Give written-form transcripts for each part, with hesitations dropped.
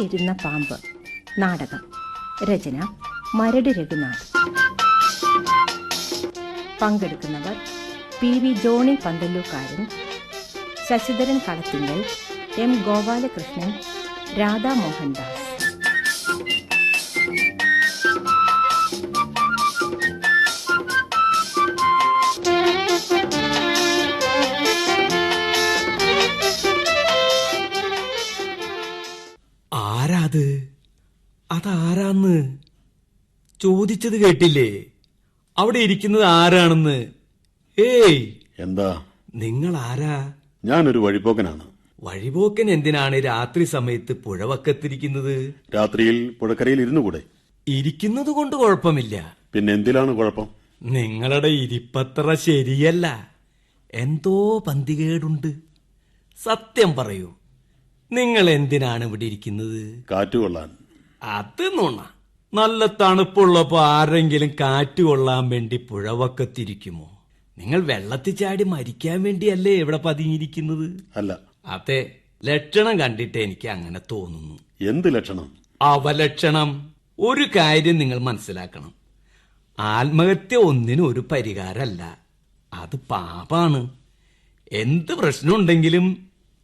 പറ്റിയിരുന്ന പാമ്പ്. നാടകം. രചന മരട് രഘുനാഥ്. പങ്കെടുക്കുന്നവർ PV Johnny പന്തല്ലൂക്കാരൻ, Sasidharan Kalathingal, M Gopalakrishnan, Radha Mohandas. ആരാത്? അതാരാന്ന് ചോദിച്ചത് കേട്ടില്ലേ? അവിടെ ഇരിക്കുന്നത് ആരാണെന്ന്? ഏയ്, എന്താ? നിങ്ങൾ ആരാ? ഞാനൊരു വഴിപോക്കനാണ്. വഴിപോക്കൻ എന്തിനാണ് രാത്രി സമയത്ത് പുഴവക്കത്തിരിക്കുന്നത്? രാത്രിയിൽ പുഴക്കരയിൽ ഇരുന്നുകൂടെ? ഇരിക്കുന്നത് കൊണ്ട് കുഴപ്പമില്ല. പിന്നെ എന്തിലാണ് കുഴപ്പം? നിങ്ങളുടെ ഇരിപ്പത്ര ശരിയല്ല. എന്തോ പന്തികേടുണ്ട്. സത്യം പറയൂ, നിങ്ങൾ എന്തിനാണ് ഇവിടെ ഇരിക്കുന്നത്? കാറ്റുകൊള്ളാൻ. അത് നുണ. നല്ല തണുപ്പുള്ളപ്പോ ആരെങ്കിലും കാറ്റ് കൊള്ളാൻ വേണ്ടി പുഴവക്കത്തിരിക്കുമോ? നിങ്ങൾ വെള്ളത്തിൽ ചാടി മരിക്കാൻ വേണ്ടിയല്ലേ ഇവിടെ പതിങ്ങിയിരിക്കുന്നത്? അല്ല. അതെ, ലക്ഷണം കണ്ടിട്ട് എനിക്ക് അങ്ങനെ തോന്നുന്നു. എന്ത് ലക്ഷണം? അവലക്ഷണം. ഒരു കാര്യം നിങ്ങൾ മനസ്സിലാക്കണം. ആത്മഹത്യ ഒന്നിനും ഒരു പരിഹാരമല്ല. അത് പാപാണ്. എന്ത് പ്രശ്നമുണ്ടെങ്കിലും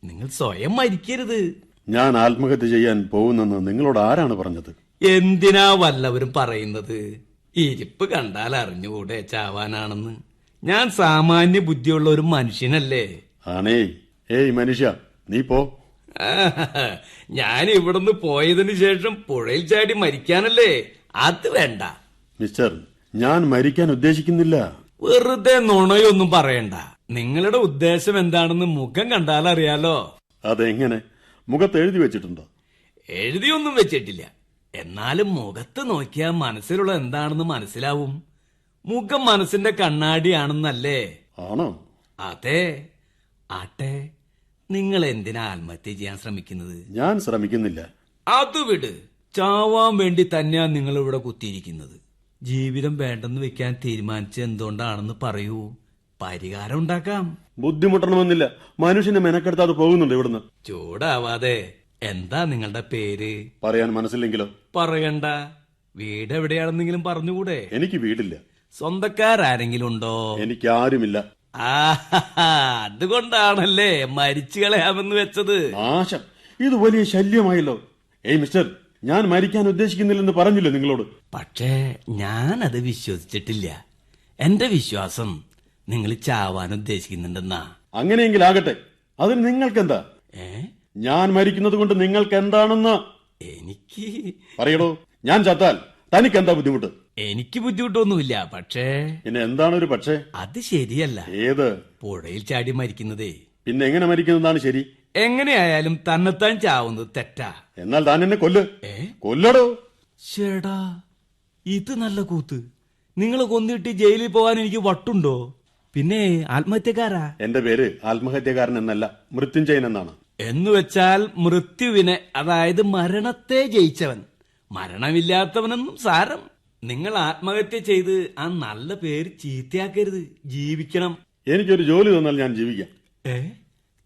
നിങ്ങൾ സ്വയം മരിക്കരുത്. ഞാൻ ആത്മഹത്യ ചെയ്യാൻ പോകുന്നെന്ന് നിങ്ങളോട് ആരാണ് പറഞ്ഞത്? എന്തിനാ വല്ലവരും പറയുന്നത്? ഇരിപ്പ് കണ്ടാൽ അറിഞ്ഞുകൂടെ ചാവാനാണെന്ന്? ഞാൻ സാമാന്യ ബുദ്ധിയുള്ള ഒരു മനുഷ്യനല്ലേ? ആണേ. ഏയ് മനുഷ്യ, നീ പോ. ഞാൻ ഇവിടുന്ന് പോയതിനു ശേഷം പുഴയിൽ ചാടി മരിക്കാനല്ലേ? അത് വേണ്ട. മിസ്റ്റർ, ഞാൻ മരിക്കാൻ ഉദ്ദേശിക്കുന്നില്ല. വെറുതെ നുണയൊന്നും പറയണ്ട. നിങ്ങളുടെ ഉദ്ദേശം എന്താണെന്ന് മുഖം കണ്ടാൽ അറിയാലോ. അതെങ്ങനെ? മുഖത്ത് എഴുതി വെച്ചിട്ടുണ്ടോ? എഴുതിയൊന്നും വെച്ചിട്ടില്ല. എന്നാലും മുഖത്ത് നോക്കിയാൽ മനസ്സിലുള്ള എന്താണെന്ന് മനസ്സിലാവും. മുഖം മനസ്സിന്റെ കണ്ണാടിയാണെന്നല്ലേ? ആണോ? അതെ. ആട്ടെ, നിങ്ങൾ എന്തിനാ ആത്മഹത്യ ചെയ്യാൻ ശ്രമിക്കുന്നത്? ഞാൻ ശ്രമിക്കുന്നില്ല. അത് വിട്. ചാവാൻ വേണ്ടി തന്നെയാ നിങ്ങൾ ഇവിടെ കുത്തിയിരിക്കുന്നത്. ജീവിതം വേണ്ടെന്ന് വെക്കാൻ തീരുമാനിച്ച എന്തുകൊണ്ടാണെന്ന് പറയൂ. പരിഹാരം ഉണ്ടാക്കാം. ബുദ്ധിമുട്ടണമെന്നില്ല. മനുഷ്യനെ മെനക്കെടുത്താതെ പോകുന്നുണ്ട് ഇവിടുന്ന്. ചൂടാവാതെ. എന്താ നിങ്ങളുടെ പേര്? പറയാൻ മനസ്സില്ലെങ്കിലോ? പറയണ്ട. വീട് എവിടെയാണെന്നെങ്കിലും പറഞ്ഞുകൂടെ? എനിക്ക് വീടില്ല. സ്വന്തക്കാരെങ്കിലും ഉണ്ടോ? എനിക്ക് ആരുമില്ല. അതുകൊണ്ടാണല്ലേ മരിച്ചു കളയാമെന്ന് വെച്ചത്. നാശം, ഇത് വലിയ ശല്യമായല്ലോ. ഏയ് മിസ്റ്റർ, ഞാൻ മരിക്കാൻ ഉദ്ദേശിക്കുന്നില്ലെന്ന് പറഞ്ഞില്ലേ നിങ്ങളോട്? പക്ഷേ ഞാനത് വിശ്വസിച്ചിട്ടില്ല. എന്റെ വിശ്വാസം നിങ്ങൾ ചാവാൻ ഉദ്ദേശിക്കുന്നുണ്ടെന്നാ. അങ്ങനെയെങ്കിൽ ആകട്ടെ. അതിന് നിങ്ങൾക്കെന്താ? ഞാൻ മരിക്കുന്നത് കൊണ്ട് നിങ്ങൾക്ക് എന്താണെന്ന് എനിക്ക് പറയടോ. ഞാൻ ചത്താൽ തനിക്കെന്താ ബുദ്ധിമുട്ട്? എനിക്ക് ബുദ്ധിമുട്ടൊന്നുമില്ല. പക്ഷേ പിന്നെ എന്താണ് ഒരു പക്ഷേ? അത് ശരിയല്ല. ഏത്? പുഴയിൽ ചാടി മരിക്കുന്നതേ. പിന്നെ എങ്ങനെ മരിക്കുന്നതാണ് ശരി? എങ്ങനെയായാലും തന്നെത്താൻ ചാവുന്നത് തെറ്റാ. എന്നാൽ താൻ എന്നെ കൊല്ലടോ. ചേടാ, ഇത് നല്ല കൂത്ത്. നിങ്ങൾ കൊന്നിട്ട് ജയിലിൽ പോകാൻ എനിക്ക് വട്ടുണ്ടോ? പിന്നെ ആത്മഹത്യക്കാരാ? എന്റെ പേര് ആത്മഹത്യക്കാരൻ എന്നല്ല, മൃത്യുഞ്ജയൻ എന്നാണ്. എന്നുവെച്ചാൽ മൃത്യുവിനെ, അതായത് മരണത്തെ ജയിച്ചവൻ. മരണമില്ലാത്തവനെന്നും സാരം. നിങ്ങൾ ആത്മഹത്യ ചെയ്ത് ആ നല്ല പേര് ചീത്തയാക്കരുത്. ജീവിക്കണം. എനിക്കൊരു ജോലി തന്നാൽ ഞാൻ ജീവിക്കാം.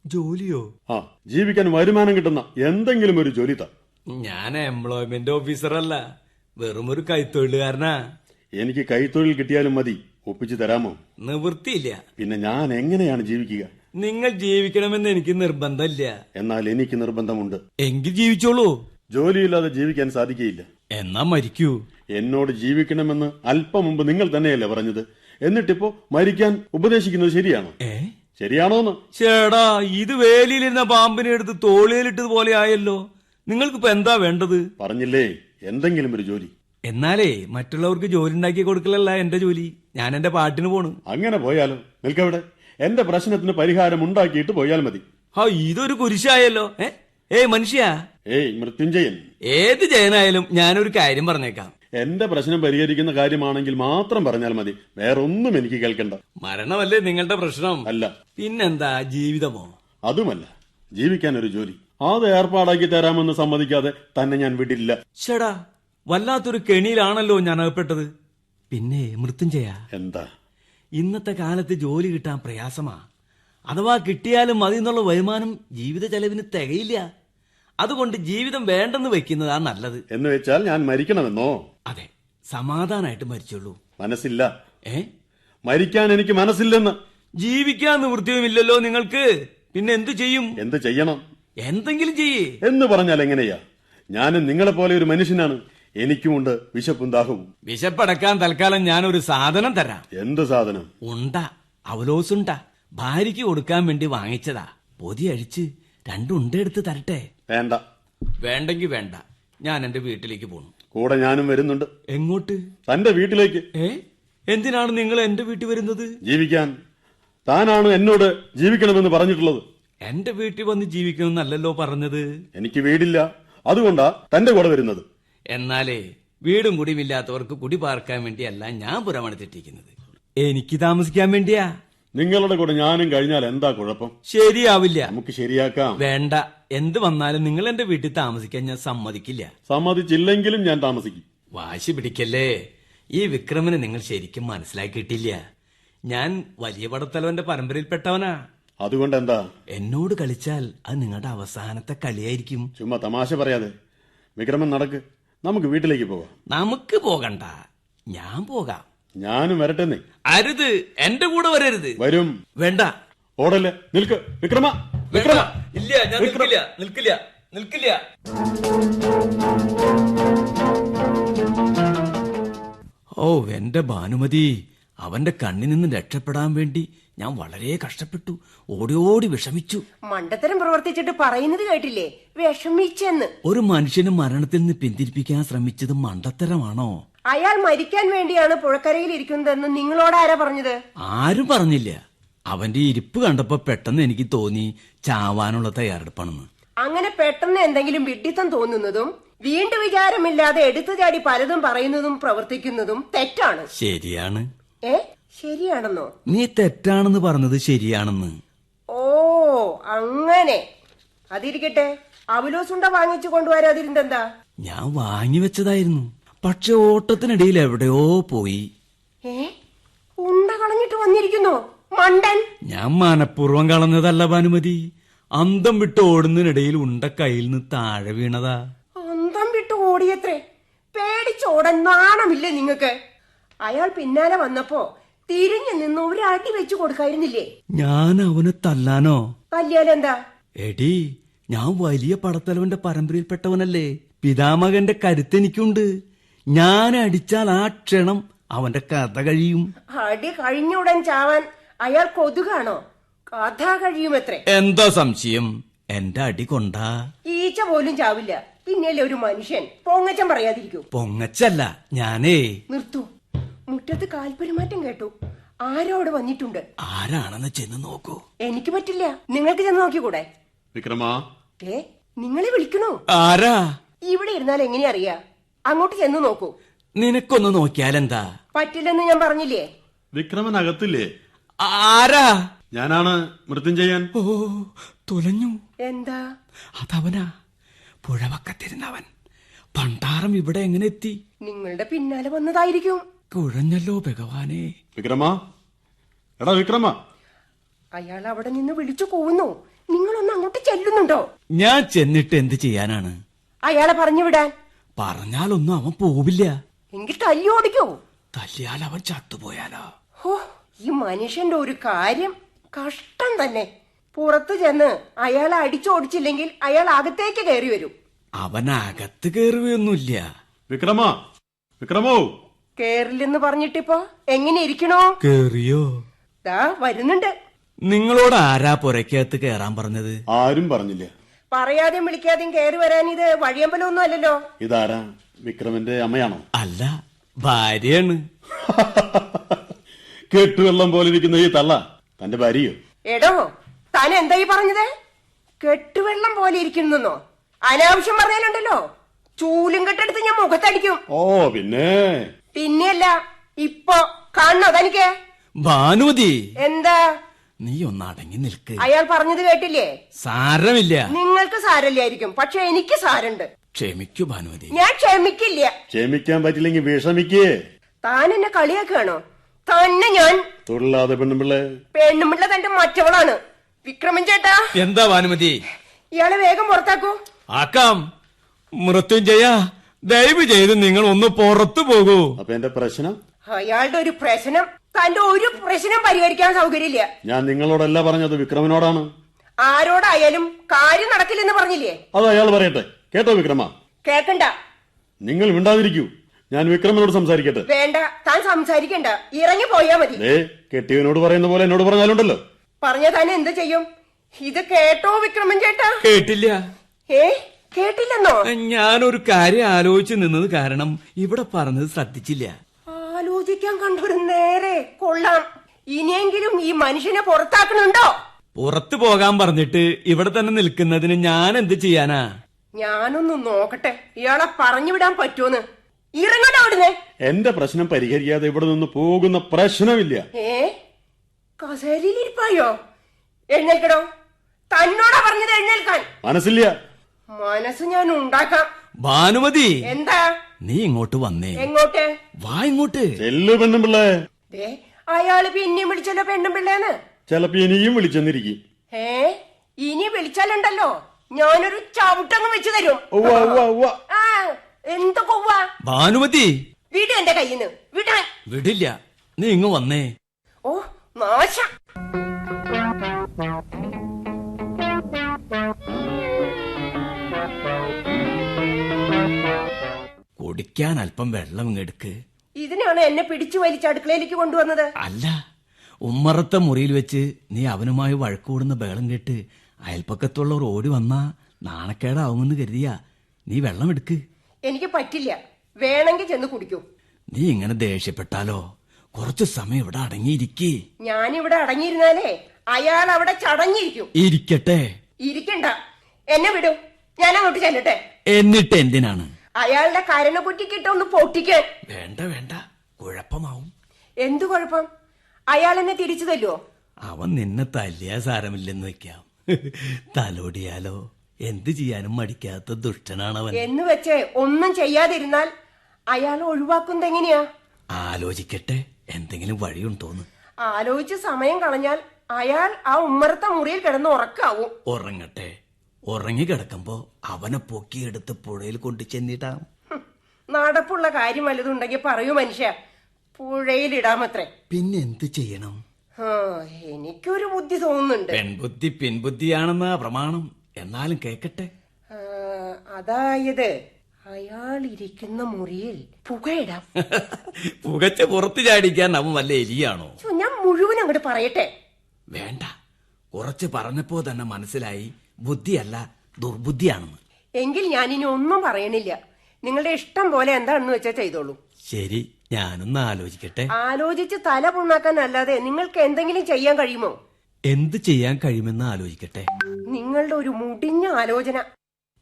ജോലിയോ? ആ, ജീവിക്കാൻ വരുമാനം കിട്ടുന്ന എന്തെങ്കിലും ഒരു ജോലി താ. ഞാൻ എംപ്ലോയ്മെന്റ് ഓഫീസറല്ല, വെറും ഒരു കൈത്തൊഴിലുകാരനാ. എനിക്ക് കൈത്തൊഴിൽ കിട്ടിയാലും മതി. ഒപ്പിച്ചു തരാമോ? നിവൃത്തിയില്ല. പിന്നെ ഞാൻ എങ്ങനെയാണ് ജീവിക്കുക? നിങ്ങൾ ജീവിക്കണമെന്ന് എനിക്ക് നിർബന്ധമില്ല. എന്നാൽ എനിക്ക് നിർബന്ധമുണ്ട്. എങ്കിൽ ജീവിച്ചോളൂ. ജോലിയില്ലാതെ ജീവിക്കാൻ സാധിക്കുകയില്ല. എന്നാ മരിക്കൂ. എന്നോട് ജീവിക്കണമെന്ന് അല്പം മുമ്പ് നിങ്ങൾ തന്നെയല്ലേ പറഞ്ഞത്? എന്നിട്ടിപ്പോ മരിക്കാൻ ഉപദേശിക്കുന്നത് ശരിയാണോ? ശരിയാണോന്ന്? ചേടാ, ഇത് വേലിയിലിരുന്ന പാമ്പിനെ എടുത്ത് തോളിയിലിട്ടതുപോലെ ആയല്ലോ. നിങ്ങൾക്കിപ്പോ എന്താ വേണ്ടത്? പറഞ്ഞില്ലേ, എന്തെങ്കിലും ഒരു ജോലി. എന്നാലേ മറ്റുള്ളവർക്ക് ജോലി ഉണ്ടാക്കി കൊടുക്കലല്ല എന്റെ ജോലി. ഞാൻ എന്റെ പാട്ടിന് പോണു. അങ്ങനെ പോയാലോ? നിൽക്കവിടെ. എന്റെ പ്രശ്നത്തിന് പരിഹാരം ഉണ്ടാക്കിയിട്ട് പോയാൽ മതി. ഇതൊരു കുരിശായല്ലോ. ഏയ് മനുഷ്യ. ഏയ് മൃത്യുഞ്ജയൻ. ഏത് ജയനായാലും ഞാനൊരു കാര്യം പറഞ്ഞേക്കാം. എന്റെ പ്രശ്നം പരിഹരിക്കുന്ന കാര്യമാണെങ്കിൽ മാത്രം പറഞ്ഞാൽ മതി. വേറൊന്നും എനിക്ക് കേൾക്കണ്ട. മരണമല്ലേ നിങ്ങളുടെ പ്രശ്നം? അല്ല. പിന്നെന്താ? ജീവിതമോ? അതുമല്ല, ജീവിക്കാൻ ഒരു ജോലി. അത് ഏർപ്പാടാക്കി തരാമെന്ന് സമ്മതിക്കാതെ തന്നെ ഞാൻ വിടില്ല. ചേടാ, വല്ലാത്തൊരു കെണിയിലാണല്ലോ ഞാൻ അകപ്പെട്ടത്. പിന്നെ മൃത്യുഞ്ജയ, എന്താ? ഇന്നത്തെ കാലത്ത് ജോലി കിട്ടാൻ പ്രയാസമാ. അഥവാ കിട്ടിയാലും അതിൽ നിന്നുള്ള വരുമാനം ജീവിത ചെലവിന് തികയില്ല. അതുകൊണ്ട് ജീവിതം വേണ്ടെന്ന് വെക്കുന്നതാ നല്ലത്. എന്ന് വെച്ചാൽ ഞാൻ മരിക്കണമെന്നോ? അതെ, സമാധാനായിട്ട് മരിച്ചോളൂ. മനസ്സില്ല. ഏ മരിക്കാൻ എനിക്ക് മനസ്സില്ലെന്ന്. ജീവിക്കാൻ നിവൃത്തിയുമില്ലല്ലോ നിങ്ങൾക്ക്, പിന്നെ എന്തു ചെയ്യും? എന്ത് ചെയ്യണം? എന്തെങ്കിലും ചെയ്യേ. എന്ന് പറഞ്ഞാൽ എങ്ങനെയാ? ഞാനും നിങ്ങളെ പോലെ ഒരു മനുഷ്യനാണ്. എനിക്കുമുണ്ട് വിശപ്പും ദാഹവും. വിശപ്പടക്കാൻ തൽക്കാലം ഞാനൊരു സാധനം തരാം. എന്ത് സാധനം? ഉണ്ട, അവലോസുണ്ട. ഭാര്യയ്ക്ക് കൊടുക്കാൻ വേണ്ടി വാങ്ങിച്ചതാ. പൊതി അഴിച്ച് 2 ഉണ്ട എടുത്ത് തരട്ടെ? വേണ്ട. വേണ്ടെങ്കി വേണ്ട, ഞാൻ എന്റെ വീട്ടിലേക്ക് പോണു. കൂടെ ഞാനും വരുന്നുണ്ട്. എങ്ങോട്ട്? തന്റെ വീട്ടിലേക്ക്. എന്തിനാണ് നിങ്ങൾ എന്റെ വീട്ടിൽ വരുന്നത്? ജീവിക്കാൻ. താനാണ് എന്നോട് ജീവിക്കണമെന്ന് പറഞ്ഞിട്ടുള്ളത്. എന്റെ വീട്ടിൽ വന്ന് ജീവിക്കണമെന്നല്ലല്ലോ പറഞ്ഞത്. എനിക്ക് വീടില്ല, അതുകൊണ്ടാ തന്റെ കൂടെ വരുന്നത്. എന്നാലേ വീടും കുടിയുമില്ലാത്തവർക്ക് കുടി പാർക്കാൻ വേണ്ടിയല്ല ഞാൻ പുരമണത്തിട്ടിരിക്കുന്നത്. എനിക്ക് താമസിക്കാൻ വേണ്ടിയാ. നിങ്ങളുടെ കൂടെ ഞാനും കഴിഞ്ഞാൽ എന്താ കുഴപ്പം? ശരിയാവില്ല. നമുക്ക് ശരിയാക്കാം. വേണ്ട, എന്ത് വന്നാലും നിങ്ങൾ എന്റെ വീട്ടിൽ താമസിക്കാൻ ഞാൻ സമ്മതിക്കില്ല. സമ്മതിച്ചില്ലെങ്കിലും ഞാൻ താമസിക്കും. വാശി പിടിക്കല്ലേ. ഈ വിക്രമനെ നിങ്ങൾ ശരിക്കും മനസ്സിലാക്കിയിട്ടില്ല. ഞാൻ വലിയ പടത്തലവന്റെ പരമ്പരയിൽപ്പെട്ടവനാ. അതുകൊണ്ട് എന്താ? എന്നോട് കളിച്ചാൽ അത് നിങ്ങളുടെ അവസാനത്തെ കളിയായിരിക്കും. ചുമ്മാ തമാശ പറയാതെ. വിക്രമൻ, നടക്ക്, നമുക്ക് വീട്ടിലേക്ക് പോകാം. നമുക്ക് പോകണ്ട, ഞാൻ പോകാം. ഞാനും വരട്ടെന്നേ. അരുത്, എന്റെ കൂടെ വരരുത്. വരും. വേണ്ട. ഓടല്ലേ, നിൽക്ക് വിക്രമ. വിക്രമ, ഇല്ല, ഞാൻ നിൽക്കില്ല, നിൽക്കില്ല, നിൽക്കില്ല. ഓ എന്റെ ഭാനുമതി, അവന്റെ കണ്ണിൽ നിന്ന് രക്ഷപ്പെടാൻ വേണ്ടി ഞാൻ വളരെ കഷ്ടപ്പെട്ടു. ഓടി ഓടി വിഷമിച്ചു. മണ്ടത്തരം പ്രവർത്തിച്ചിട്ട് പറയുന്നത് കേട്ടില്ലേ, വിഷമിച്ചെന്ന്. ഒരു മനുഷ്യന് മരണത്തിൽ നിന്ന് പിന്തിരിപ്പിക്കാൻ ശ്രമിച്ചത് മണ്ടത്തരമാണോ? അയാൾ മരിക്കാൻ വേണ്ടിയാണ് പുഴക്കരയിൽ ഇരിക്കുന്നതെന്ന് നിങ്ങളോട് ആരാ പറഞ്ഞത്? ആരും പറഞ്ഞില്ല. അവന്റെ ഇരിപ്പ് കണ്ടപ്പോ പെട്ടെന്ന് എനിക്ക് തോന്നി ചാവാനുള്ള തയ്യാറെടുപ്പാണെന്ന്. അങ്ങനെ പെട്ടെന്ന് എന്തെങ്കിലും വിഡ്ഢിത്തം തോന്നുന്നതും വീണ്ടും വിചാരമില്ലാതെ എടുത്തു ചാടി പലതും പറയുന്നതും പ്രവർത്തിക്കുന്നതും തെറ്റാണ്. ശരിയാണ്. ശരിയാണെന്നോ? നീ തെറ്റാണെന്ന് പറഞ്ഞത് ശരിയാണെന്ന്. ഓ അങ്ങനെ. അതിരിക്കട്ടെ, അവലോസുണ്ട വാങ്ങിച്ചു കൊണ്ടുവരാതിരുന്നെന്താ? ഞാൻ വാങ്ങിവെച്ചതായിരുന്നു, പക്ഷെ ഓട്ടത്തിനിടയിൽ എവിടെയോ പോയി. ഉണ്ട കളഞ്ഞിട്ട് വന്നിരിക്കുന്നു മണ്ടൻ. ഞാൻ മനഃപൂർവ്വം കളഞ്ഞതല്ല ഭാനുമതി. അന്തം വിട്ട് ഓടുന്നതിനിടയിൽ ഉണ്ട കയ്യിൽ നിന്ന് താഴെ വീണതാ. അന്തം വിട്ട് ഓടിയത്രേ? പേടിച്ചോടാൻ നാണമില്ലേ നിങ്ങക്ക്? അയാൾ പിന്നാലെ വന്നപ്പോ തിരിഞ്ഞു നിന്ന് ഒരു അടി വെച്ചു കൊടുക്കായിരുന്നില്ലേ? ഞാൻ അവനെ തല്ലാനോ? തല്ലിയാലെന്താ? എടി, ഞാൻ വലിയ പടത്തലവന്റെ പരമ്പരയിൽപ്പെട്ടവനല്ലേ. പിതാമകന്റെ കരുത്തെനിക്കുണ്ട്. ഞാൻ അടിച്ചാൽ ആ ക്ഷണം അവന്റെ കഥ കഴിയും. അടി കഴിഞ്ഞുടൻ ചാവാൻ അയാൾ കൊതുകാണോ? കഥ കഴിയുമത്രേ. എന്താ സംശയം? എന്റെ അടി കൊണ്ടാ ഈച്ച പോലും ചാവില്ല. പിന്നെയല്ലേ ഒരു മനുഷ്യൻ പൊങ്ങച്ചം പറയാതിരിക്കൂ? പൊങ്ങച്ചല്ല, ഞാനേ. നിർത്തൂ. മുറ്റത്ത് കാൽപെരുമാറ്റം കേട്ടു. ആരോട് വന്നിട്ടുണ്ട്? ആരാണെന്ന് ചെന്ന് നോക്കൂ. എനിക്ക് പറ്റില്ല, നിങ്ങൾക്ക് ചെന്ന് നോക്കിക്കൂടെ? വിക്രമ, നിങ്ങളെ വിളിക്കണോ? ആരാ? ഇവിടെ ഇരുന്നാൽ എങ്ങനെ അറിയാ? അങ്ങോട്ട് ചെന്ന് നോക്കൂ. നിനക്കൊന്ന് നോക്കിയാലെന്താ? പറ്റില്ലെന്ന് ഞാൻ പറഞ്ഞില്ലേ? വിക്രമൻ അകത്തില്ലേ? ആരാ? ഞാനാണ് മൃത്യുഞ്ജയൻ. ഓ, തുലഞ്ഞു. എന്താ? അതവനാ, പുഴവക്കത്തിരുന്നവൻ. പണ്ടാരം ഇവിടെ എങ്ങനെ എത്തി? നിങ്ങളുടെ പിന്നാലെ വന്നതായിരിക്കും. കുഴഞ്ഞല്ലോ ഭഗവാനെ. വിക്രമ, എടാ വിക്രമ. അയാൾ അവിടെ നിന്ന് വിളിച്ചു പോവുന്നു. നിങ്ങളൊന്ന് അങ്ങോട്ട് ചെല്ലുന്നുണ്ടോ? ഞാൻ ചെന്നിട്ട് എന്ത് ചെയ്യാനാണ്? അയാളെ പറഞ്ഞു വിടാൻ. പറഞ്ഞാലൊന്നും അവൻ പോവില്ല. എങ്കിൽ തല്ലി ഓടിക്കോ? തല്ലിയാൽ അവൻ ചത്തുപോയാലോ? ഹോ, ഈ മനുഷ്യന്റെ ഒരു കാര്യം കഷ്ടം തന്നെ. പുറത്തു ചെന്ന് അയാളെ അടിച്ചോടിച്ചില്ലെങ്കിൽ അയാൾ അകത്തേക്ക് കയറി വരും. അവൻ അകത്ത് കയറുകയൊന്നുമില്ല. വിക്രമ, വിക്രമോ. കേറില്ലെന്ന് പറഞ്ഞിട്ടിപ്പോ എങ്ങനെ ഇരിക്കണോ? കേറിയോ? ദാ വരുന്നുണ്ട്. നിങ്ങളോട് ആരാ പുരക്കകത്ത് കേറാൻ പറഞ്ഞത്? ആരും പറഞ്ഞില്ല. പറയാതെയും വിളിക്കാതെയും കയറി വരാൻ ഇത് വഴിയമ്പലമൊന്നും അല്ലല്ലോ. ഇതാരാ? വിക്രമന്റെ അമ്മയാണോ? അല്ല, ഭാര്യയാണ്. കെട്ടുവെള്ളം പോലെ ഇരിക്കുന്ന ഈ തള്ള തന്റെ ഭാര്യയോ? എടോ, താൻ എന്തായി പറഞ്ഞത്? കെട്ടുവെള്ളം പോലെ ഇരിക്കുന്നോ? അനാവശ്യം പറഞ്ഞാലുണ്ടല്ലോ ചൂലും കെട്ടെടുത്ത് ഞാൻ മുഖത്തടിക്കും. ഓ പിന്നെയല്ല, ഇപ്പൊ കാണണോ തനിക്ക്? ഭാനുമതി, എന്താ? നീ ഒന്ന് അടങ്ങി നിൽക്ക്. അയാൾ പറഞ്ഞത് കേട്ടില്ലേ? സാരമില്ല. നിങ്ങൾക്ക് സാരമില്ലായിരിക്കും, പക്ഷെ എനിക്ക് സാരണ്ട്. ക്ഷമിക്കൂ ഭാനുമതി. ഞാൻ ക്ഷമിക്കില്ല. ക്ഷമിക്കാൻ പറ്റില്ലെങ്കിൽ വിഷമിക്കേ. താൻ എന്നെ കളിയാക്കുകയാണോ? തന്നെ ഞാൻ തൊഴിലാതെ പെണ്ണുമ്പിള്ള തന്റെ മറ്റവളാണ്. വിക്രമൻ ചേട്ടാ. എന്താ ഭാനുമതി? ഇയാളെ വേഗം പുറത്താക്കൂ. ആക്കാം. മൃത്യുഞ്ജയ, ദയവ് ചെയ്ത് നിങ്ങൾ ഒന്ന് പുറത്തു പോകൂ. അപ്പൊ എന്റെ പ്രശ്നം? അയാളുടെ ഒരു പ്രശ്നം, തന്റെ ഒരു പ്രശ്നം പരിഹരിക്കാൻ സൗകര്യമില്ല. ഞാൻ നിങ്ങളോടല്ല പറഞ്ഞത്, വിക്രമനോടാണ്. ആരോടായാലും കാര്യം നടക്കില്ലെന്ന് പറഞ്ഞില്ലേ? അത് അയാൾ പറയട്ടെ. കേട്ടോ വിക്രമ? കേക്കണ്ട. നിങ്ങൾ മിണ്ടാതിരിക്കൂ. ഞാൻ വിക്രമനോട് സംസാരിക്കട്ടെ. വേണ്ട, താൻ സംസാരിക്കണ്ട, ഇറങ്ങി പോയാ മതി. കെട്ടിയവനോട് പറയുന്ന പോലെ എന്നോട് പറഞ്ഞാലുണ്ടല്ലോ. പറഞ്ഞ തന്നെ എന്ത് ചെയ്യും? ഇത് കേട്ടോ വിക്രമൻ ചേട്ടാ? കേട്ടില്ല. കേട്ടില്ലെന്നോ? ഞാനൊരു കാര്യം ആലോചിച്ച് നിന്നത് കാരണം ഇവിടെ പറഞ്ഞത് ശ്രദ്ധിച്ചില്ല. ആലോചിക്കാൻ കണ്ടൊരു നേരെ കൊള്ളാം. ഇനിയെങ്കിലും ഈ മനുഷ്യനെ പുറത്താക്കണുണ്ടോ? പുറത്തു പോകാൻ പറഞ്ഞിട്ട് ഇവിടെ തന്നെ നിൽക്കുന്നതിന് ഞാൻ എന്ത് ചെയ്യാനാ? ഞാനൊന്ന് നോക്കട്ടെ ഇയാളെ പറഞ്ഞു വിടാൻ പറ്റുമെന്ന്. ഇറങ്ങട്ടെ അവിടുന്ന്. എന്റെ പ്രശ്നം പരിഹരിക്കാതെ ഇവിടെ നിന്ന് പോകുന്ന പ്രശ്നമില്ല. കസേരയിലിരിപ്പായോ? എഴുന്നേൽക്കടോ. തന്നോടാ പറഞ്ഞത് എഴുന്നേൽക്കാൻ. മനസ്സില്ല. മനസ്സ് ഞാൻ ഉണ്ടാക്കാം. ഭാനുമതി, എന്താ? നീ ഇങ്ങോട്ട് വന്നേ. എങ്ങോട്ട്? വാ ഇങ്ങോട്ട്. ചെല്ലു പെണ്ണും പിള്ളേ. അയാള് പിന്നെയും വിളിച്ചല്ലോ പെണ്ണും പിള്ളേന്ന്. ചിലപ്പോ ഇനിയും വിളിച്ചെന്നിരിക്കും. ഇനി വിളിച്ചാലുണ്ടല്ലോ ഞാനൊരു ചവിട്ടങ്ങ് വെച്ചു തരും. എന്തൊക്കെ ഭാനുമതി, വിട് എന്റെ കയ്യിന്ന്. വിടാൻ. വിടില്ല. നീ ഇങ്ങ് വന്നേ. ഓ നാശ. കുടിക്കാൻ അല്പം വെള്ളം ഇങ്ങെടുക്ക്. ഇതിനാണ് എന്നെ പിടിച്ചു വലിച്ച് അടുക്കളയിലേക്ക് കൊണ്ടുവന്നത്? അല്ല, ഉമ്മറത്തെ മുറിയിൽ വെച്ച് നീ അവനുമായി വഴക്കൂടുന്ന ബേളം കേട്ട് അയൽപ്പക്കത്തുള്ളവർ ഓടി വന്നാ നാണക്കേടാവുമെന്ന് കരുതിയാ നീ വെള്ളം എടുക്ക്. എനിക്ക് പറ്റില്ല. വേണമെങ്കിൽ ചെന്ന് കുടിക്കൂ. നീ ഇങ്ങനെ ദേഷ്യപ്പെട്ടാലോ? കുറച്ചു സമയം ഇവിടെ അടങ്ങിയിരിക്കേ. ഞാനിവിടെ അടങ്ങിയിരുന്നാലേ അയാൾ അവിടെ ചടങ്ങിയിരിക്കും. ഇരിക്കട്ടെ. ഇരിക്കണ്ട, എന്നെ വിടൂ. ഞാൻ അങ്ങോട്ട് ചെല്ലട്ടെ. എന്നിട്ട് എന്തിനാണ്? അയാളുടെ കരണക്കുറ്റിക്കിട്ട് ഒന്ന് പൊട്ടിക്കാൻ. വേണ്ട വേണ്ട, കുഴപ്പമാവും. എന്തു കുഴപ്പം? അയാൾ എന്നെ തിരിച്ചു തല്ലോ? അവൻ നിന്നെ തല്ലിയാ സാരമില്ലെന്ന് വെക്കാം. തലോടിയാലോ? എന്ത് ചെയ്യാനും മടിക്കാത്ത ദുഷ്ടനാണവൻ. എന്ന് വെച്ച് ഒന്നും ചെയ്യാതിരുന്നാൽ അയാൾ ഒഴിവാക്കുന്നത് എങ്ങനെയാ? ആലോചിക്കട്ടെ, എന്തെങ്കിലും വഴിയുണ്ടോന്ന്. ആലോചിച്ച് സമയം കളഞ്ഞാൽ അയാൾ ആ ഉമ്മറത്തെ മുറിയിൽ കിടന്ന് ഉറക്കാവും. ഉറങ്ങട്ടെ. ഉറങ്ങി കിടക്കുമ്പോ അവനെ പൊക്കിയെടുത്ത് പുഴയിൽ കൊണ്ടു ചെന്നിടാം. നടപ്പുള്ള കാര്യം വല്ലതുണ്ടെങ്കിൽ പറയൂ മനുഷ്യ. പുഴയിലിടാമത്രേ. പിന്നെ എന്ത് ചെയ്യണം? എനിക്കൊരു ബുദ്ധി തോന്നുന്നുണ്ട്. പെൺബുദ്ധി പിൻബുദ്ധിയാണെന്നാ പ്രമാണം. എന്നാലും കേക്കട്ടെ. അതായത് അയാൾ ഇരിക്കുന്ന മുറിയിൽ പുകയിടാം. പുകച്ച് പുറത്തു ചാടിക്കാൻ അവൻ വല്ല എലിയാണോ? ഞാൻ മുഴുവൻ അങ്ങോട്ട് പറയട്ടെ? വേണ്ട, കുറച്ച് പറഞ്ഞപ്പോ തന്നെ മനസ്സിലായി ബുദ്ധിയല്ല ദുർബുദ്ധിയാണെന്ന്. എങ്കിൽ ഞാനിനി ഒന്നും പറയണില്ല. നിങ്ങളുടെ ഇഷ്ടം പോലെ എന്താണെന്ന് വെച്ചാൽ ചെയ്തോളൂ. ശരി, ഞാനൊന്ന് ആലോചിക്കട്ടെ. ആലോചിച്ച് തല പുണ്ണാക്കാൻ അല്ലാതെ നിങ്ങൾക്ക് എന്തെങ്കിലും ചെയ്യാൻ കഴിയുമോ? എന്ത് ചെയ്യാൻ കഴിയുമെന്ന് ആലോചിക്കട്ടെ. നിങ്ങളുടെ ഒരു മുടിഞ്ഞ ആലോചന.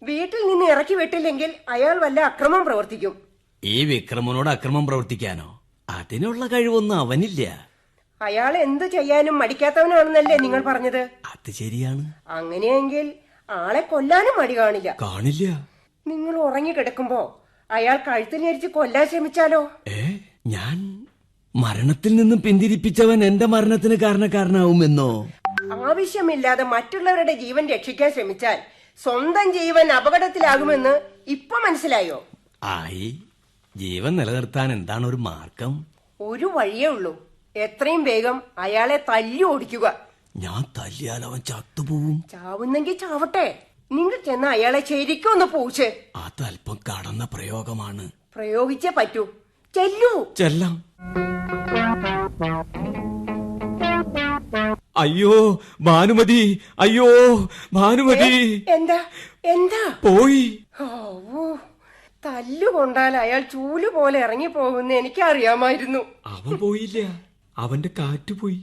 വീട്ടിൽ നിന്ന് ഇറക്കി വിട്ടില്ലെങ്കിൽ അയാൾ വല്ല അക്രമം പ്രവർത്തിക്കും. ഈ വിക്രമനോട് അക്രമം പ്രവർത്തിക്കാനോ? അതിനുള്ള കഴിവൊന്നും അവനില്ല. അയാൾ എന്ത് ചെയ്യാനും മടിക്കാത്തവനാണെന്നല്ലേ നിങ്ങൾ പറഞ്ഞത്? അത് ശരിയാണ്. അങ്ങനെയെങ്കിൽ ആളെ കൊല്ലാനും മടി കാണില്ല. കാണില്ല. നിങ്ങൾ ഉറങ്ങിക്കിടക്കുമ്പോ അയാൾ കഴുത്തിൽ ഞെരിച്ച് കൊല്ലാൻ ശ്രമിച്ചാലോ? ഞാൻ മരണത്തിൽ നിന്നും പിന്തിരിപ്പിച്ചവൻ എന്റെ മരണത്തിന് കാരണക്കാരനാവുമെന്നോ? ആവശ്യമില്ലാതെ മറ്റുള്ളവരുടെ ജീവൻ രക്ഷിക്കാൻ ശ്രമിച്ചാൽ സ്വന്തം ജീവൻ അപകടത്തിലാകുമെന്ന് ഇപ്പൊ മനസ്സിലായോ? ആയി. ജീവൻ നിലനിർത്താൻ എന്താണ് ഒരു മാർഗം? ഒരു വഴിയേ ഉള്ളൂ. എത്രയും വേഗം അയാളെ തല്ലി ഓടിക്കുക. ഞാൻ തല്ലിയാൽ അവൻ ചത്തുപോവും. ചാവുന്നെങ്കിൽ ചാവട്ടെ. നിങ്ങൾ ചെന്ന അയാളെ ശരിക്കും ഒന്ന് പൂച്ച്. അതല്പം കടന്ന പ്രയോഗമാണ്. പ്രയോഗിച്ചേ പറ്റൂ. ചെല്ലൂ. ചെല്ലാം. അയ്യോ ഭാനുമതി, അയ്യോ ഭാനുമതി. എന്താ എന്താ? പോയി. തല്ലുകൊണ്ടാൽ അയാൾ ചൂല് പോലെ ഇറങ്ങി പോകുന്ന എനിക്കറിയാമായിരുന്നു. അവൻ പോയില്ല, അവന്റെ കാറ്റ് പോയി.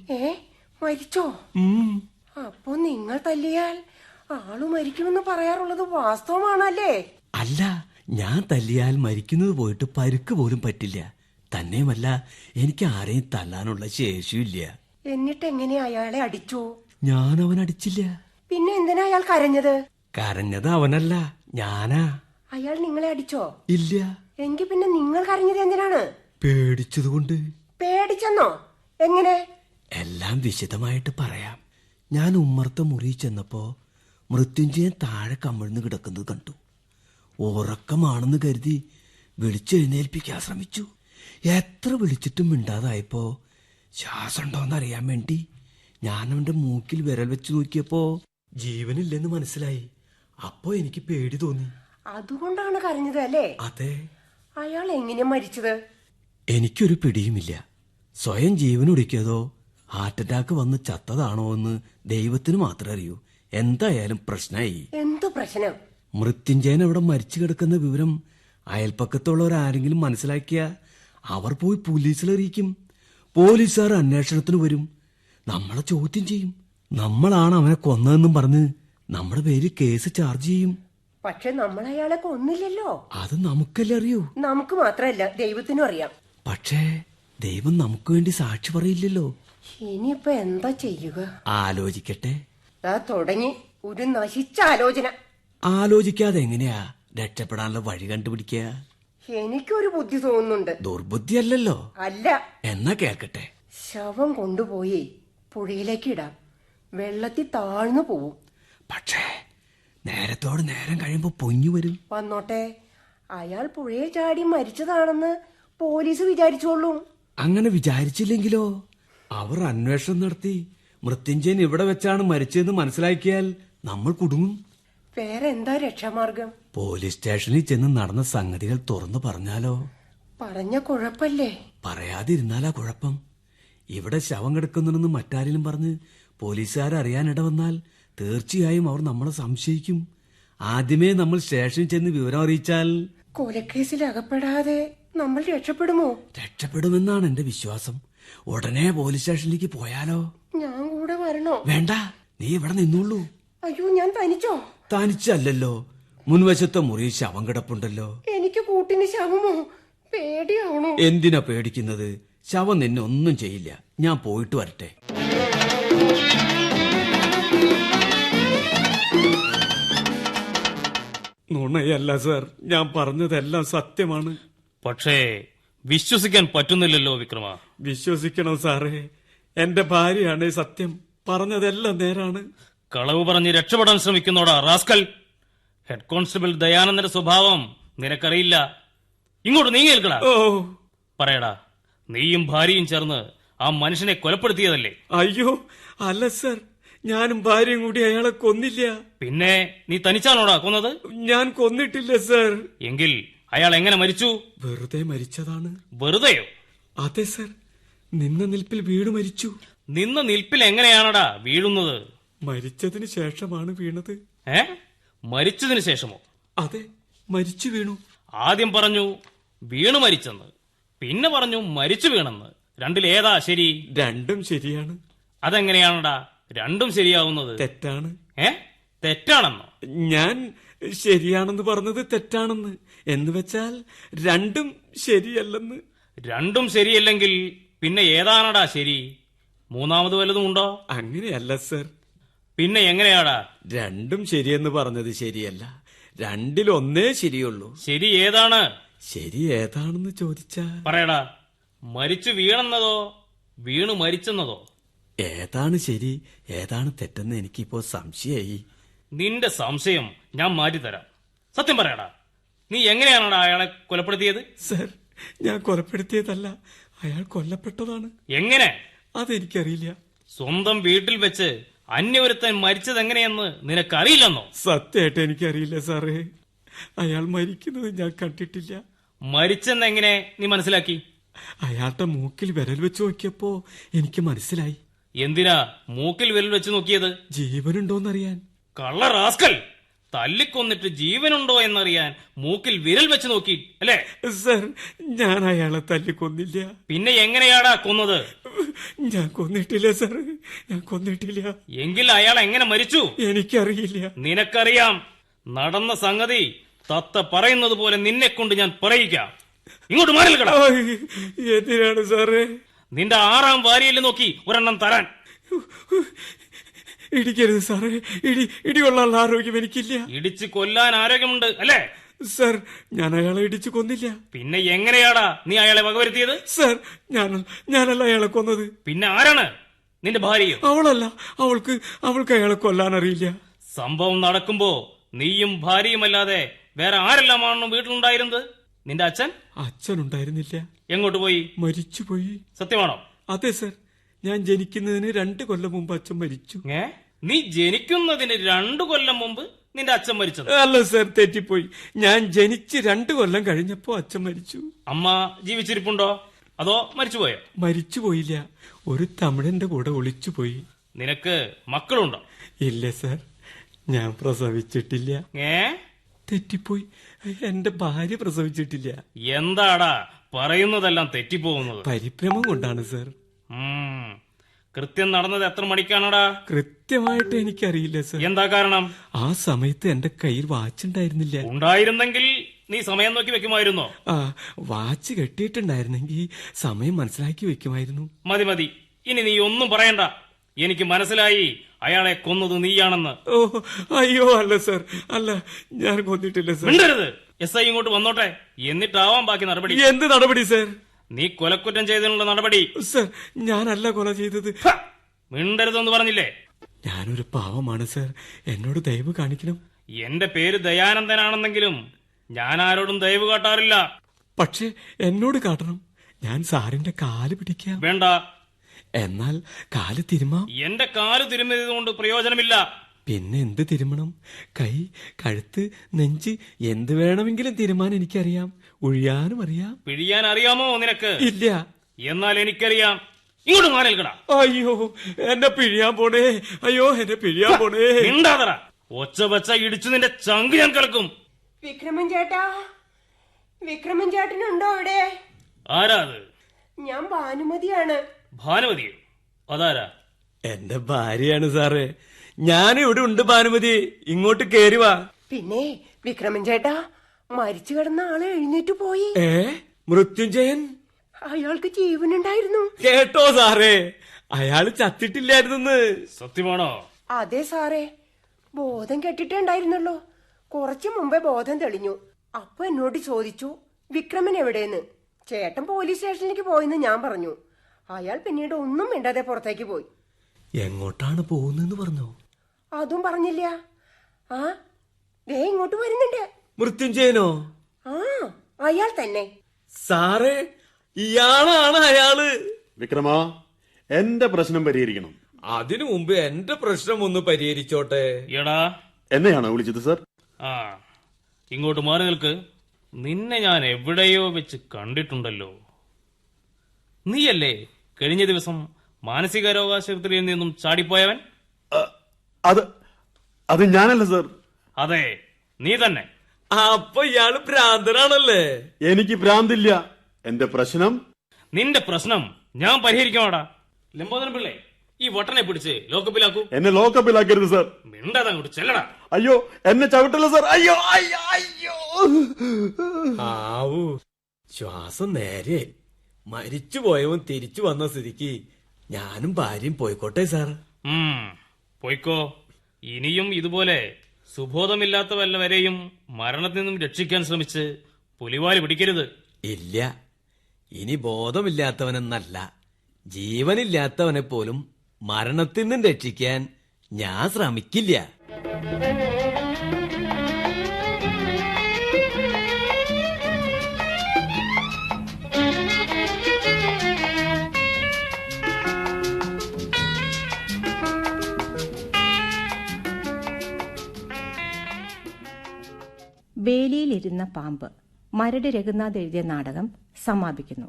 മരിച്ചോ? അപ്പൊ നിങ്ങൾ തല്ലിയാൽ ആള് മരിക്കുമെന്ന് പറയാറുള്ളത് വാസ്തവമാണല്ലേ? അല്ല, ഞാൻ തല്ലിയാൽ മരിക്കുന്നത് പോയിട്ട് പരുക്ക് പോലും പറ്റില്ല. തന്നെയുമല്ല, എനിക്ക് ആരെയും തല്ലാനുള്ള ശേഷിയില്ല. എന്നിട്ട് എങ്ങനെ അയാളെ അടിച്ചു? ഞാൻ അവൻ അടിച്ചില്ല. പിന്നെ എന്തിനാ അയാൾ കരഞ്ഞത്? കരഞ്ഞത് അവനല്ല, ഞാനാ. അയാൾ നിങ്ങളെ അടിച്ചോ? ഇല്ല. എങ്കിൽ പിന്നെ നിങ്ങൾ കരഞ്ഞത് എന്തിനാണ്? പേടിച്ചതുകൊണ്ട്. പേടിച്ചെന്നോ? എങ്ങനെ? എല്ലാം വിശദമായിട്ട് പറയാം. ഞാൻ ഉമ്മർത്തെ മുറി ചെന്നപ്പോ മൃത്യുഞ്ജയൻ താഴെ കമിഴ്ന്ന് കിടക്കുന്നത് കണ്ടു. ഉറക്കമാണെന്ന് കരുതി വിളിച്ചെഴുന്നേൽപ്പിക്കാൻ ശ്രമിച്ചു. എത്ര വിളിച്ചിട്ടും മിണ്ടാതായപ്പോ ശ്വാസം ഉണ്ടോന്നറിയാൻ വേണ്ടി ഞാൻ അവന്റെ മൂക്കിൽ വിരൽ വെച്ച് നോക്കിയപ്പോ ജീവനില്ലെന്ന് മനസ്സിലായി. അപ്പോ എനിക്ക് പേടി തോന്നി. അതുകൊണ്ടാണ് കരഞ്ഞത് അല്ലേ? അതെ. അയാൾ എങ്ങനെയാ മരിച്ചത്? എനിക്കൊരു പിടിയുമില്ല. സ്വയം ജീവനൊടുക്കിയതോ ഹാർട്ട് അറ്റാക്ക് വന്ന് ചത്തതാണോ എന്ന് ദൈവത്തിന് മാത്രമേ അറിയൂ. എന്തായാലും പ്രശ്നമായി. എന്തു പ്രശ്നം? മൃത്യുഞ്ജയൻ അവിടെ മരിച്ചു കിടക്കുന്ന വിവരം അയൽപ്പക്കത്തുള്ളവരാരെങ്കിലും മനസ്സിലാക്കിയ അവർ പോയി പോലീസിൽ അറിയിക്കും. പോലീസുകാർ അന്വേഷണത്തിന് വരും. നമ്മളെ ചോദ്യം ചെയ്യും. നമ്മളാണ് അവനെ കൊന്നതെന്നും പറഞ്ഞ് നമ്മുടെ പേരിൽ കേസ് ചാർജ് ചെയ്യും. പക്ഷെ നമ്മൾ അയാളെ കൊന്നില്ലല്ലോ. അത് നമുക്കല്ലേ അറിയൂ. നമുക്ക് മാത്രമല്ല, ദൈവത്തിനും അറിയാം. പക്ഷേ ദൈവം നമുക്ക് വേണ്ടി സാക്ഷി പറയില്ലല്ലോ. ഇനിയിപ്പൊ എന്താ ചെയ്യുക? ആലോചിക്കട്ടെ. തുടങ്ങി ഒരു നശിച്ച ആലോചന. ആലോചിക്കാതെ എങ്ങനെയാ രക്ഷപ്പെടാനുള്ള വഴി കണ്ടുപിടിക്കുക? എനിക്കൊരു ബുദ്ധി തോന്നുന്നുണ്ട്. ദുർബുദ്ധിയല്ലല്ലോ. അല്ല. എന്നാ കേൾക്കട്ടെ. ശവം കൊണ്ടുപോയി പുഴയിലേക്ക് ഇടാം. വെള്ളത്തിൽ താഴ്ന്നു പോവും. പക്ഷേ നേരത്തോട് നേരം കഴിയുമ്പോ പൊങ്ങി വരും. വന്നോട്ടെ. അയാൾ പുഴയെ ചാടി മരിച്ചതാണെന്ന് പോലീസ് വിചാരിച്ചോളൂ. അങ്ങനെ വിചാരിച്ചില്ലെങ്കിലോ? അവർ അന്വേഷണം നടത്തി മൃത്യുഞ്ജയൻ ഇവിടെ വെച്ചാണ് മരിച്ചതെന്ന് മനസ്സിലാക്കിയാൽ നമ്മൾ കുടുങ്ങും. വേറെ എന്താ രക്ഷാമാർഗം? പോലീസ് സ്റ്റേഷനിൽ ചെന്ന് നടന്ന സംഗതികൾ തുറന്നു പറഞ്ഞാലോ? പറഞ്ഞ കുഴപ്പല്ലേ? പറയാതിരുന്നാലാ കുഴപ്പം. ഇവിടെ ശവം കിടക്കുന്നുണ്ടെന്ന് മറ്റാരെങ്കിലും പറഞ്ഞ് പോലീസുകാരറിയാനിട വന്നാൽ തീർച്ചയായും അവർ നമ്മളെ സംശയിക്കും. ആദ്യമേ നമ്മൾ സ്റ്റേഷനിൽ ചെന്ന് വിവരം അറിയിച്ചാൽ കൊലക്കേസിൽ അകപ്പെടാതെ നമ്മൾ രക്ഷപ്പെടുമോ? രക്ഷപ്പെടുമെന്നാണ് എന്റെ വിശ്വാസം. ഉടനെ പോലീസ് സ്റ്റേഷനിലേക്ക് പോയാലോ? ഞാൻ കൂടെ വരണോ? വേണ്ട, നീ ഇവിടെ നിന്നുള്ളൂ. അയ്യോ, ഞാൻ തനിച്ചോ? തനിച്ചല്ലല്ലോ, മുൻവശത്തെ മുറിയിൽ ശവം കിടപ്പുണ്ടല്ലോ. എനിക്ക് കൂട്ടിന് ശവമോ? പേടിയാവണോ? എന്തിനാ പേടിക്കുന്നത്? ശവം നിന്നെ ഒന്നും ചെയ്യില്ല. ഞാൻ പോയിട്ട് വരട്ടെ. നുണയല്ല സാർ, ഞാൻ പറഞ്ഞതെല്ലാം സത്യമാണ്. പക്ഷേ വിശ്വസിക്കാൻ പറ്റുന്നില്ലല്ലോ വിക്രമ. വിശ്വസിക്കണം സാറേ, എന്റെ ഭാര്യയാണ് സത്യം. പറഞ്ഞതെല്ലാം നേരാണ്. കളവ് പറഞ്ഞ് രക്ഷപ്പെടാൻ ശ്രമിക്കുന്നോടാ റാസ്കൽ. ഹെഡ് കോൺസ്റ്റബിൾ ദയാനന്ദന്റെ സ്വഭാവം നിനക്കറിയില്ല. ഇങ്ങോട്ട് നീങ്ങിയേൽക്കടാ. ഓ, പറയടാ, നീയും ഭാര്യയും ചേർന്ന് ആ മനുഷ്യനെ കൊലപ്പെടുത്തിയതല്ലേ? അയ്യോ അല്ല സാർ, ഞാനും ഭാര്യയും കൂടി അയാളെ കൊന്നില്ല. പിന്നെ നീ തനിച്ചാണോടാ കൊന്നത്? ഞാൻ കൊന്നിട്ടില്ല സാർ. എങ്കിൽ അയാൾ എങ്ങനെ മരിച്ചു? വെറുതെ മരിച്ചതാണ്. വെറുതെയോ? അതെ സാർ, നിന്ന നിൽപ്പിൽ വീണ് മരിച്ചു. നിന്ന നിൽപ്പിൽ എങ്ങനെയാണടാ വീഴുന്നത്? മരിച്ചതിന് ശേഷമാണ് വീണത്. മരിച്ചതിന് ശേഷമോ? അതെ, മരിച്ചു വീണു. ആദ്യം പറഞ്ഞു വീണു മരിച്ചെന്ന്, പിന്നെ പറഞ്ഞു മരിച്ചു വീണെന്ന്. രണ്ടിലേതാ ശരി? രണ്ടും ശരിയാണ്. അതെങ്ങനെയാണടാ രണ്ടും ശരിയാവുന്നത്? തെറ്റാണ്. തെറ്റാണെന്നോ? ഞാൻ ശരിയാണെന്ന് പറഞ്ഞത് തെറ്റാണെന്ന്. എന്ന് വെച്ചാൽ രണ്ടും ശരിയല്ലെന്ന്. രണ്ടും ശരിയല്ലെങ്കിൽ പിന്നെ ഏതാണടാ ശരി? മൂന്നാമത് വല്ലതും ഉണ്ടോ? അങ്ങനെയല്ല സർ. പിന്നെ എങ്ങനെയാടാ? രണ്ടും ശരിയെന്ന് പറഞ്ഞത് ശരിയല്ല. രണ്ടിലൊന്നേ ശരിയുള്ളൂ. ശരി ഏതാണ്? ശരി ഏതാണെന്ന് ചോദിച്ചാ പറയടാ. മരിച്ചു വീണെന്നതോ വീണു മരിച്ചെന്നതോ? ഏതാണ് ശരി ഏതാണ് തെറ്റെന്ന് എനിക്കിപ്പോ സംശയായി. നിന്റെ സംശയം ഞാൻ മാറ്റിത്തരാം. സത്യം പറയടാ, നീ എങ്ങനെയാണടാ അയാളെ കൊലപ്പെടുത്തിയത്? സർ, ഞാൻ കൊലപ്പെടുത്തിയതല്ല, അയാൾ കൊല്ലപ്പെട്ടതാണ്. എങ്ങനെ? അതെനിക്കറിയില്ല. സ്വന്തം വീട്ടിൽ വെച്ച് അന്യവരുത്തൻ മരിച്ചത് എങ്ങനെയെന്ന് നിനക്കറിയില്ലെന്നോ? സത്യമായിട്ട് എനിക്കറിയില്ല സാറേ. അയാൾ മരിക്കുന്നത് ഞാൻ കണ്ടിട്ടില്ല. മരിച്ചെന്നെങ്ങനെ നീ മനസ്സിലാക്കി? അയാളുടെ മൂക്കിൽ വിരൽ വെച്ച് നോക്കിയപ്പോ എനിക്ക് മനസ്സിലായി. എന്തിനാ മൂക്കിൽ വിരൽ വെച്ച് നോക്കിയത്? ജീവനുണ്ടോന്നറിയാൻ. കള്ള റാസ്കൽ, തല്ലിക്കൊന്നിട്ട് ജീവനുണ്ടോ എന്നറിയാൻ മൂക്കിൽ വിരൽ വെച്ച് നോക്കി അല്ലേ? സർ, ഞാൻ അയാളെ തല്ലിക്കൊന്നില്ല. പിന്നെ എങ്ങനെയാടാ കൊന്നത്? ഞാൻ കൊന്നിട്ടില്ല സർ, ഞാൻ കൊന്നിട്ടില്ല. എങ്കിൽ അയാൾ എങ്ങനെ മരിച്ചു? എനിക്കറിയില്ല. നിനക്കറിയാം. നടന്ന സംഗതി തത്ത പറയുന്നത് പോലെ നിന്നെ കൊണ്ട് ഞാൻ പറയിക്കാം. ഇങ്ങോട്ട് മാറില്ല. എന്തിനാണ് സാറേ? നിന്റെ 6ാം ഭാര്യയിൽ നോക്കി ഒരെണ്ണം തരാൻ. ഇടിക്കരുത് സാറേ, ഇടികൊള്ളാനുള്ള ആരോഗ്യം എനിക്കില്ല. ഇടിച്ചു കൊല്ലാൻ ആരോഗ്യമുണ്ട് അല്ലേ? സർ, ഞാൻ അയാളെ ഇടിച്ചു കൊന്നില്ല. പിന്നെ എങ്ങനെയാടാ നീ അയാളെ വകവരുത്തിയത്? സർ, ഞാനല്ല അയാളെ കൊന്നത്. പിന്നെ ആരാണ്? നിന്റെ ഭാര്യയോ? അവളല്ല. അവൾക്ക് അയാളെ കൊല്ലാൻ അറിയില്ല. സംഭവം നടക്കുമ്പോ നീയും ഭാര്യയുമല്ലാതെ വേറെ ആരെല്ലാമാണ് വീട്ടിലുണ്ടായിരുന്നത്? നിന്റെ അച്ഛൻ? അച്ഛനുണ്ടായിരുന്നില്ല. എങ്ങോട്ട് പോയി? മരിച്ചുപോയി. സത്യമാണോ? അതെ സർ, ഞാൻ ജനിക്കുന്നതിന് 2 കൊല്ലം മുമ്പ് അച്ഛൻ മരിച്ചു. നീ ജനിക്കുന്നതിന് 2 കൊല്ലം മുമ്പ് നിന്റെ അച്ഛൻ മരിച്ചത്? അല്ല സർ, തെറ്റിപ്പോയി. ഞാൻ ജനിച്ച് 2 കൊല്ലം കഴിഞ്ഞപ്പോ അച്ഛൻ മരിച്ചു. അമ്മ ജീവിച്ചിരിപ്പുണ്ടോ അതോ മരിച്ചുപോയോ? മരിച്ചുപോയില്ല, ഒരു തമിഴന്റെ കൂടെ ഒളിച്ചുപോയി. നിനക്ക് മക്കളുണ്ടോ? ഇല്ല സർ, ഞാൻ പ്രസവിച്ചിട്ടില്ല. തെറ്റിപ്പോയി, എന്റെ ഭാര്യ പ്രസവിച്ചിട്ടില്ല. എന്താടാ പറയുന്നതെല്ലാം തെറ്റിപ്പോകുന്നത്? പരിഭ്രമം കൊണ്ടാണ് സർ. കൃത്യം നടന്നത് എത്ര മണിക്കാണടാ? കൃത്യമായിട്ട് എനിക്കറിയില്ല സർ. എന്താ കാരണം? ആ സമയത്ത് എന്റെ കയ്യിൽ വാച്ച് ഉണ്ടായിരുന്നില്ല. ഉണ്ടായിരുന്നെങ്കിൽ നീ സമയം നോക്കി വെക്കുമായിരുന്നോ? വാച്ച് കെട്ടിയിട്ടുണ്ടായിരുന്നെങ്കിൽ സമയം മനസ്സിലാക്കി വെക്കുമായിരുന്നു. മതി മതി, ഇനി നീ ഒന്നും പറയണ്ട. എനിക്ക് മനസ്സിലായി അയാളെ കൊന്നത് നീയാണെന്ന്. ഓ അയ്യോ, അല്ല സർ, അല്ല, ഞാൻ കൊന്നിട്ടില്ല സർ. മിണ്ടരുത്. SI ഇങ്ങോട്ട് വന്നോട്ടെ, എന്നിട്ടാവാം ബാക്കി നടപടി. എന്ത് നടപടി സർ? നീ കൊലക്കുറ്റം ചെയ്തതിനുള്ള നടപടി. സർ, ഞാനല്ല കൊല ചെയ്തത്. മിണ്ടരുതെന്ന് പറഞ്ഞില്ലേ? ഞാനൊരു പാവമാണ് സർ, എന്നോട് ദയവ് കാണിക്കണം. എന്റെ പേര് ദയാനന്ദനാണെന്നെങ്കിലും ഞാൻ ആരോടും ദയവ് കാട്ടാറില്ല. പക്ഷെ എന്നോട് കാട്ടണം. ഞാൻ സാറിന്റെ കാല് പിടിക്കാം. വേണ്ട. എന്നാൽ കാല് തിരുമാം. എന്റെ കാല് തിരുമ്മിയത് കൊണ്ട് പ്രയോജനമില്ല. പിന്നെ എന്ത് തിരുമണം? കൈ, കഴുത്ത്, നെഞ്ച്, എന്ത് വേണമെങ്കിലും തിരുമാൻ എനിക്കറിയാം. ഒഴിയാനും അറിയാം. പിഴിയാൻ അറിയാമോ നിനക്ക്? ഇല്ല. എന്നാൽ എനിക്കറിയാം. ഇങ്ങോട്ട് മാനേൽക്കടാ. അയ്യോ, എന്നെ പിഴിയാൻ പോണേ. അയ്യോ, എന്നെ പിഴിയാൻ പോണേ. മിണ്ടാതറ. ഒച്ച വച്ച ഇടിച്ചു നിന്റെ ചങ്ക് ഞാൻ കിടക്കും. വിക്രമൻ ചേട്ടാ, വിക്രമൻ ചേട്ടനുണ്ടോ ഇവിടെ? ആരാ അത്? ഞാൻ ഭാനുമതിയാണ്. ഭാനുമതി? അതാരാ? എന്റെ ഭാര്യയാണ് സാറേ. ഞാനിവിടെ ഉണ്ട് ഭാനുമതി, ഇങ്ങോട്ട് കേറി വാ. പിന്നെ വിക്രമൻ ചേട്ടാ, മരിച്ചു കിടന്ന ആള് എഴുന്നേറ്റ് പോയി. മൃത്യുഞ്ജയൻ? അയാൾക്ക് ജീവനുണ്ടായിരുന്നു. കേട്ടോ സാറേ, അയാള് ചത്തിട്ടില്ലായിരുന്നെന്ന്. സത്യമാണോ? അതെ സാറേ, ബോധം കെട്ടിട്ടുണ്ടായിരുന്നല്ലോ. കുറച്ചു മുമ്പേ ബോധം തെളിഞ്ഞു. അപ്പൊ എന്നോട് ചോദിച്ചു വിക്രമൻ എവിടെയെന്ന്. ചേട്ടൻ പോലീസ് സ്റ്റേഷനിലേക്ക് പോയെന്ന് ഞാൻ പറഞ്ഞു. അയാൾ പിന്നീട് ഒന്നും മിണ്ടാതെ പുറത്തേക്ക് പോയി. എങ്ങോട്ടാണ് പോകുന്നെന്ന് പറഞ്ഞോ? അതും പറഞ്ഞില്ല. ആ ദേ ഇങ്ങോട്ട് വരുന്നുണ്ട്. മൃത്യുഞ്ജയനോ? ആ, അയാൾ തന്നെ. സാറേ, ഇയാളാണ് അയാള്. വിക്രമ, എന്റെ പ്രശ്നം പരിഹരിക്കണം. അതിനു മുമ്പ് എന്റെ പ്രശ്നം ഒന്ന് പരിഹരിച്ചോട്ടെ. എടാ, എന്നെയാണോ വിളിച്ചത് സർ? ആ, ഇങ്ങോട്ട് മാറി നിൽക്ക്. നിന്നെ ഞാൻ എവിടെയോ വെച്ച് കണ്ടിട്ടുണ്ടല്ലോ. നീയല്ലേ കഴിഞ്ഞ ദിവസം മാനസികാരോഗാശുപത്രിയിൽ നിന്നും ചാടിപ്പോയവൻ? അത് ഞാനല്ല സർ. അതെ, നീ തന്നെ. അപ്പൊ ഇയാള് ഭ്രാന്തനാണല്ലേ? എനിക്ക് ഭ്രാന്തില്ല. എന്റെ പ്രശ്നം? നിന്റെ പ്രശ്നം ഞാൻ പരിഹരിക്കണോടാ. ലംബോദരൻ പിള്ളേ, ഈ വട്ടനെ പിടിച്ച് ലോക്കപ്പിലാക്കൂ. എന്നെ ലോക്കപ്പിലാക്കരുത് സർ. മിണ്ടാതെ അങ്ങോട്ട് ചെല്ലടാ. അയ്യോ, എന്നെ ചവിട്ടല്ല സർ. അയ്യോ അയ്യോ അയ്യോ. ആവൂ, ശ്വാസം നേരെ. മരിച്ചുപോയവൻ തിരിച്ചു വന്ന സ്ഥിതിക്ക് ഞാനും ഭാര്യയും പോയിക്കോട്ടെ സാർ. പോയിക്കോ. ഇനിയും ഇതുപോലെ സുബോധമില്ലാത്ത വല്ലവരെയും മരണത്തിൽ നിന്നും രക്ഷിക്കാൻ ശ്രമിച്ച് പുലിവാല് പിടിക്കരുത്. ഇല്ല, ഇനി ബോധമില്ലാത്തവനെന്നല്ല, ജീവനില്ലാത്തവനെ പോലും മരണത്തിൽ നിന്നും രക്ഷിക്കാൻ ഞാൻ ശ്രമിക്കില്ല. വേലിയിലിരുന്ന പാമ്പ്, മരട് രഘുനാഥ് എഴുതിയ നാടകം സമാപിക്കുന്നു.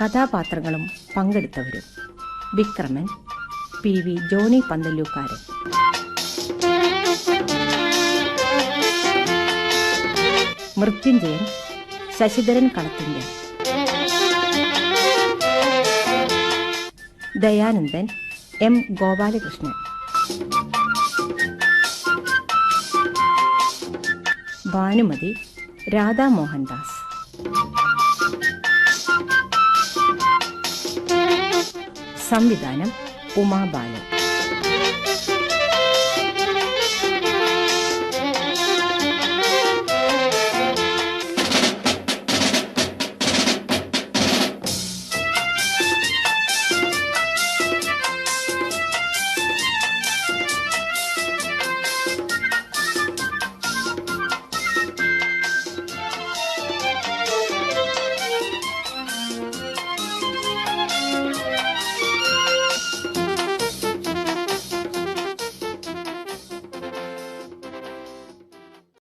കഥാപാത്രങ്ങളും പങ്കെടുത്തവരും: Vikraman, PV Johnny പന്തല്ലൂക്കാരൻ, Mrityunjayan Sasidharan Kalathingal, Dayanandan M Gopalakrishnan, Bhanumathi Radha Mohandas, സംവിധാനം ഉമാ ബാലൻ.